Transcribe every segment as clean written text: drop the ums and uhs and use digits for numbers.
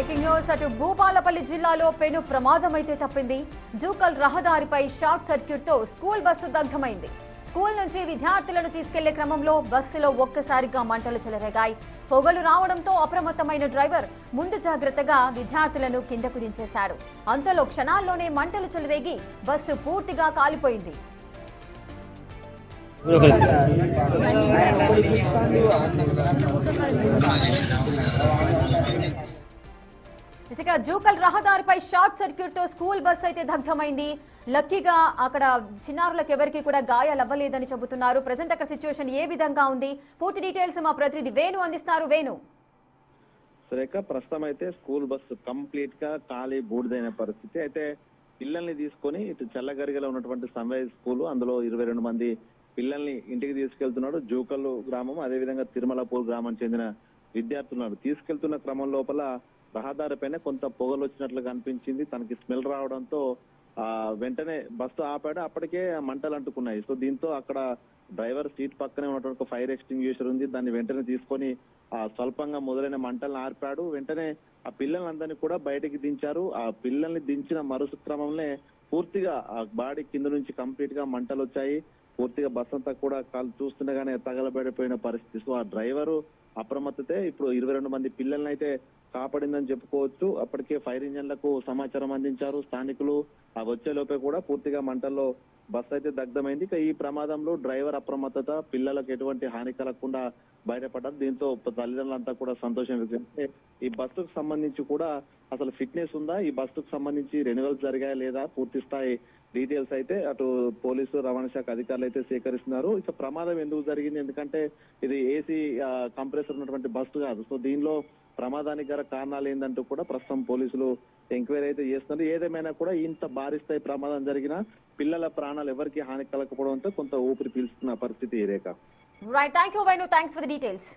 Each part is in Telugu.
బ్రేకింగ్ న్యూస్ అటు భూపాలపల్లి జిల్లాలో పెను ప్రమాదం అయితే తప్పింది. జూకల్ రహదారిపై షార్ట్ సర్క్యూట్ తో స్కూల్ బస్సు దగ్ధమైంది. స్కూల్ నుంచి విద్యార్థులను తీసుకెళ్లే క్రమంలో బస్సులో ఒక్కసారిగా మంటలు చెలరేగాయి. పొగలు రావడంతో అప్రమత్తమైన డ్రైవర్ ముందు జాగ్రత్తగా విద్యార్థులను కిందకు దించేశాడు. అంతలో క్షణాల్లోనే మంటలు చెలరేగి బస్సు పూర్తిగా కాలిపోయింది. ఇసుక జూకల్ రహదారిపై షార్ట్ సర్క్యూట్ తో స్కూల్ బస్ అయితే దగ్ధమైంది. లక్కీగా అక్కడ చిన్నారులకు ఎవరికి కూడా గాయాలు అవ్వలేదని చెబుతున్నారు. ప్రెసెంట్ అక్కడ సిచ్యువేషన్ ఏ విధంగా ఉంది? పూర్తి డీటెయిల్స్ మా ప్రతినిధి వేణు అందిస్తారు. వేణు, సురేఖ, ప్రస్తుతం అయితే స్కూల్ బస్సు కంప్లీట్ గా ఖాళీ బూడిదైన పరిస్థితి. అయితే పిల్లల్ని తీసుకొని ఇటు చల్లగరిగలో ఉన్నటువంటి సన్రైజ్ స్కూల్, అందులో 22 మంది పిల్లల్ని ఇంటికి తీసుకెళ్తున్నాడు. జూకల్ గ్రామం, అదేవిధంగా తిరుమలపూర్ గ్రామం చెందిన విద్యార్థులు తీసుకెళ్తున్న క్రమం లోపల రహదారిపైన కొంత పొగలు వచ్చినట్లుగా అనిపించింది. తనకి స్మెల్ రావడంతో వెంటనే బస్సు ఆపాడు. అప్పటికే మంటలు అంటుకున్నాయి. సో దీంతో అక్కడ డ్రైవర్ సీట్ పక్కనే ఉన్నటువంటి ఫైర్ ఎక్స్టింగ్విషర్ ఉంది, దాన్ని వెంటనే తీసుకొని స్వల్పంగా మొదలైన మంటలను ఆర్పాడు. వెంటనే ఆ పిల్లలందరినీ కూడా బయటికి దించారు. ఆ పిల్లల్ని దించిన మరుసటి క్రమంలో పూర్తిగా ఆ బాడీ కింద నుంచి కంప్లీట్ గా మంటలు వచ్చాయి. పూర్తిగా బస్ అంతా కూడా చూస్తుండగానే తగలబడిపోయిన పరిస్థితి. సో ఆ డ్రైవరు అప్రమత్తతే ఇప్పుడు 22 మంది పిల్లల్ని అయితే కాపాడిందని చెప్పుకోవచ్చు. అప్పటికే ఫైర్ ఇంజన్లకు సమాచారం అందించారు స్థానికులు. ఆ వచ్చేలోపే కూడా పూర్తిగా మంటల్లో బస్ అయితే దగ్ధమైంది. ఇక ఈ ప్రమాదంలో డ్రైవర్ అప్రమత్తత, పిల్లలకు ఎటువంటి హాని కలగకుండా బయటపడ్డారు. దీంతో తల్లిదండ్రులంతా కూడా సంతోషం వ్యక్తం. ఈ బస్సుకు సంబంధించి కూడా అసలు ఫిట్నెస్ ఉందా, ఈ బస్సుకు సంబంధించి రెన్యువల్స్ జరిగాయా లేదా, పూర్తి స్థాయి డీటెయిల్స్ అయితే అటు పోలీసు రవాణా శాఖ అధికారులు అయితే సేకరిస్తున్నారు. ఇక ప్రమాదం ఎందుకు జరిగింది, ఎందుకంటే ఇది ఏసీ కంప్రెసర్ ఉన్నటువంటి బస్సు కాదు. సో దీనిలో ప్రమాదానికి గల కారణాలు ఏందంటూ కూడా ప్రస్తుతం పోలీసులు ఎంక్వైరీ అయితే చేస్తున్నారు. ఏదేమైనా కూడా ఇంత భారీ స్థాయి ప్రమాదం జరిగినా పిల్లల ప్రాణాలు ఎవరికి హాని కలగకపోవడంతో కొంత ఊపిరి పీల్చుకున్న పరిస్థితి. Rekha, right, thank you Venu, thanks for the details.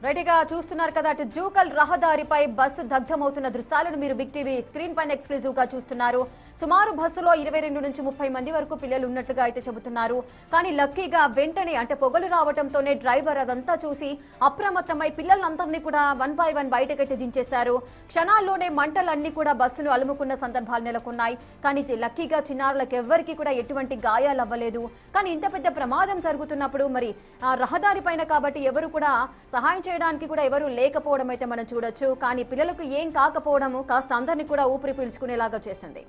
రైట్గా చూస్తున్నారు కదా, అటు జూకల్ రహదారిపై బస్సు దగ్ధమవుతున్న దృశ్యాలను మీరు బిగ్ టీవీ స్క్రీన్ పైన ఎక్స్క్లూజివ్ గా చూస్తున్నారు. సుమారు బస్సులో 22 నుంచి 30 మంది వరకు పిల్లలు ఉన్నట్లుగా అయితే చెబుతున్నారు. కానీ లక్కీగా వెంటనే అంటే పొగలు రావడంతోనే డ్రైవర్ అదంతా చూసి అప్రమత్తమై పిల్లలందరినీ కూడా 1 by 1 బయటకైతే దించేశారు. క్షణాల్లోనే మంటలన్నీ కూడా బస్సును అలుముకున్న సందర్భాలు నెలకొన్నాయి. కానీ లక్కీగా చిన్నారులకు ఎవ్వరికి కూడా ఎటువంటి గాయాలు అవ్వలేదు. కానీ ఇంత పెద్ద ప్రమాదం జరుగుతున్నప్పుడు మరి ఆ రహదారి పైన కాబట్టి ఎవరు కూడా సహాయం చేయడానికి కూడా ఎవరు లేకపోవడం అయితే మనం చూడొచ్చు. కానీ పిల్లలకు ఏం కాకపోవడము కాస్త అందరినీ కూడా ఊపిరి పీల్చుకునేలాగా చేసింది.